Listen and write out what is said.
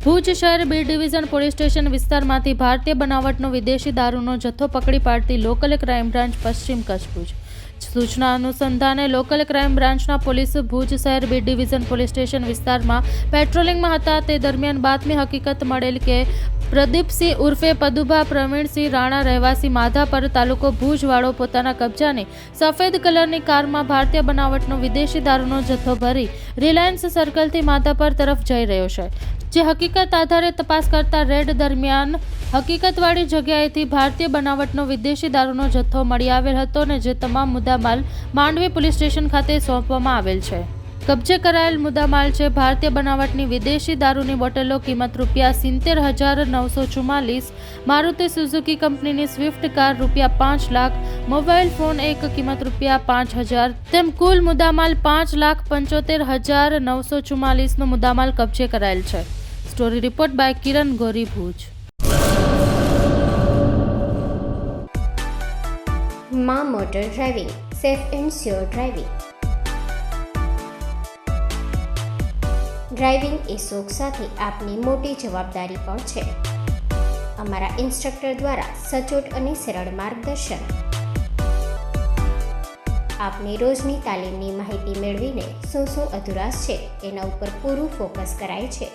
ભુજ શહેર B division police station વિસ્તારમાંથી ભારતીય બનાવટનો વિદેશી દારૂનો જથ્થો પકડી પાડતી લોકલ ક્રાઇમ બ્રાન્ચ પશ્ચિમ કચ્છ ભુજ. સૂચના અનુસંધાને લોકલ ક્રાઇમ બ્રાન્ચના પોલીસ ભુજ શહેર બી ડિવિઝન પોલીસ સ્ટેશન વિસ્તારમાં પેટ્રોલિંગમાં હતા. તે દરમિયાન બાતમી હકીકત મળેલ કે પ્રદીપસિંહ ઉર્ફે પદુભા પ્રવીણસિંહ રાણા રહેવાસી માધાપર તાલુકો ભુજવાળો પોતાના કબજાની સફેદ કલરની કારમાં ભારતીય બનાવટનો વિદેશી દારૂનો જથ્થો ભરી રિલાયન્સ સર્કલથી માધાપર તરફ જઈ રહ્યો છે. જે હકીકત આધારે તપાસ કરતા રેડ દરમિયાન હકીકતવાળી જગ્યાએથી ભારતીય બનાવટનો વિદેશી દારૂનો જથ્થો મળી આવેલ હતો અને જે તમામ મુદ્દામાલ માંડવી પોલીસ સ્ટેશન ખાતે સોંપવામાં આવેલ છે. કબજે કરાયેલ મુદ્દામાલ છે ભારતીય બનાવટની વિદેશી દારૂની બોટલો, કિંમત ₹70,944, મારુતિ સુઝુકી કંપનીની Swift car ₹5 lakh, mobile phone એક કિંમત ₹5,000, તેમ કુલ મુદ્દામાલ ₹5,75,944 નો મુદ્દામાલ કબજે કરાયેલ છે. સ્ટોરી રિપોર્ટ બાય કિરણ ગોરી, ભુજ. માં motor driving, safe and sure driving. Driving એ શોખ સાથે આપની મોટી જવાબદારી પણ છે. અમારા ઇન્સ્ટ્રક્ટર દ્વારા સચોટ અને સરળ માર્ગદર્શન. આપની રોજની તાલીમની માહિતી મેળવીને શું અધુરાશ છે તેના ઉપર પૂરું ફોકસ કરાય છે.